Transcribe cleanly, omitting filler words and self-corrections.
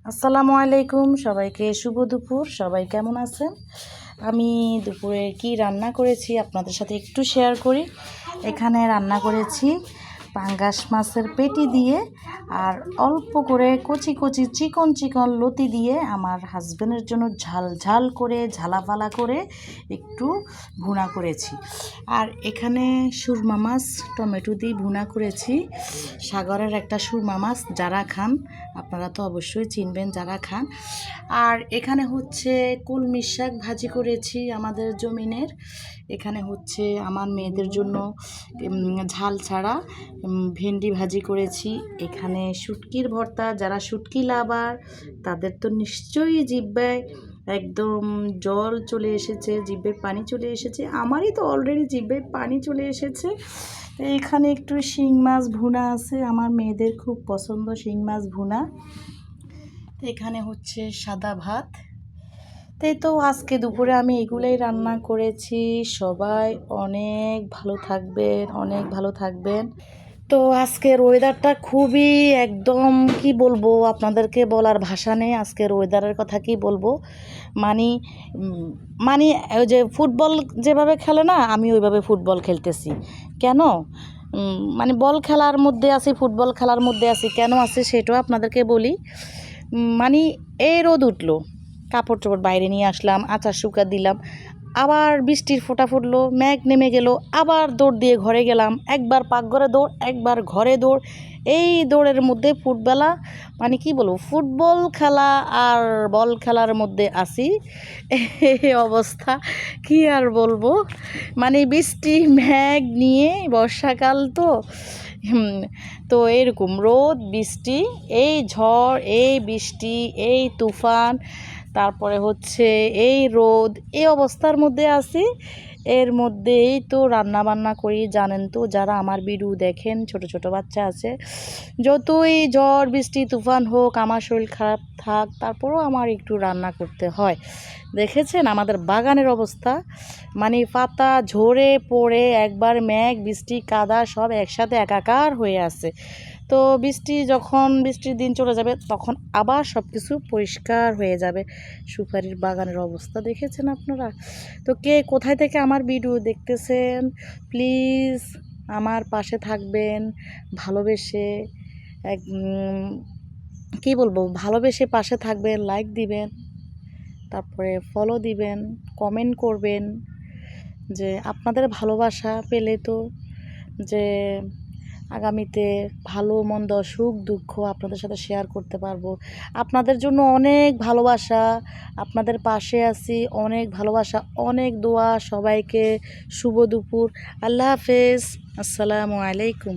আসসালামু আলাইকুম, সবাইকে শুভ দুপুর। সবাই কেমন আছেন? আমি দুপুরে কি রান্না করেছি আপনাদের সাথে একটু শেয়ার করি। এখানে রান্না করেছি পাঙ্গাস মাছের পেটি দিয়ে আর অল্প করে কচি কচি চিকন চিকন লতি দিয়ে আমার হাজবেন্ডের জন্য ঝাল ঝাল করে ঝালাপালা করে একটু ভুনা করেছি। আর এখানে সুরমা মাছ টমেটো দিয়ে ভুনা করেছি। সাগরের একটা সুরমা মাছ, যারা খান আপনারা তো অবশ্যই চিনবেন যারা খান। আর এখানে হচ্ছে কলমি শাক ভাজি করেছি আমাদের জমিনের। এখানে হচ্ছে আমার মেয়েদের জন্য ঝাল ছাড়া ভেন্ডি ভাজি করেছি। এখানে শুটকির ভর্তা, যারা শুটকি লাভার তাদের তো নিশ্চয়ই জিহ্বায় একদম জল চলে এসেছে, জিহ্বায় পানি চলে এসেছে। আমারই তো অলরেডি জিহ্বায় পানি চলে এসেছে। এখানে একটু শিং মাছ ভুনা আছে, আমার মেয়েদের খুব পছন্দ শিং মাছ ভুনা। এখানে হচ্ছে সাদা ভাত। তো আজকে দুপুরে আমি এগুলোই রান্না করেছি। সবাই অনেক ভালো থাকবেন, অনেক ভালো থাকবেন। তো আজকের ওয়েদারটা খুবই একদম কি বলবো, আপনাদেরকে বলার ভাষা নেই। আজকের ওয়েদারের কথা কি বলবো, মানে মানে ওই যে ফুটবল যেভাবে খেলে না, আমি ওইভাবে ফুটবল খেলতেছি। কেন মানে বল খেলার মধ্যে আছি, ফুটবল খেলার মধ্যে আছি, কেন আছে সেটাও আপনাদেরকে বলি। মানে এই রোদ উঠলো, কাপড় চোপড় বাইরে নিয়ে আসলাম, আচার শুকা দিলাম, আবার বৃষ্টির ফোঁটা ফুটলো, মেঘ নেমে গেল, আবার দৌড় দিয়ে ঘরে গেলাম। একবার পাকঘরে দৌড়, একবার ঘরে দৌড়। এই দৌড়ের মধ্যে ফুটবেলা মানে কি বলবো, ফুটবল খেলা আর বল খেলার মধ্যে আছি। এই অবস্থা, কি আর বলবো। মানে বৃষ্টি মেঘ নিয়ে, বর্ষাকাল তো তো এরকম রোদ বৃষ্টি, এই ঝড়, এই বৃষ্টি, এই তুফান, তারপরে হচ্ছে এই রোদ, এই অবস্থার মধ্যে আছি। এর মধ্যেই তো রান্না বান্না করি, জানেন তো যারা আমার ভিডিও দেখেন, ছোট ছোট বাচ্চা আছে। যতই ঝড় বৃষ্টি তুফান হোক, আমার শরীর খারাপ থাক, তারপরেও আমার একটু রান্না করতে হয়। দেখেছেন আমাদের বাগানের অবস্থা, মানে পাতা ঝরে পড়ে একবার মেঘ বৃষ্টি কাদা সব একসাথে একাকার হয়ে আছে। তো বৃষ্টির দিন চলে যাবে, তখন আবার সব কিছু পরিষ্কার হয়ে যাবে। সুপারির বাগানের অবস্থা দেখেছেন আপনারা? তো কে কোথায় থেকে আমার ভিডিও দেখতেছেন, প্লিজ আমার পাশে থাকবেন ভালোবেসে। এক কী বলবো, ভালোবেসে পাশে থাকবেন, লাইক দিবেন, তারপরে ফলো দিবেন, কমেন্ট করবেন। যে আপনাদের ভালোবাসা পেলে তো যে আগামীতে ভালো মন্দ সুখ দুঃখ আপনাদের সাথে শেয়ার করতে পারবো। আপনাদের জন্য অনেক ভালোবাসা, আপনাদের পাশে আছি, অনেক ভালোবাসা, অনেক দোয়া। সবাইকে শুভ দুপুর, আল্লাহ হাফেজ, আসসালামু আলাইকুম।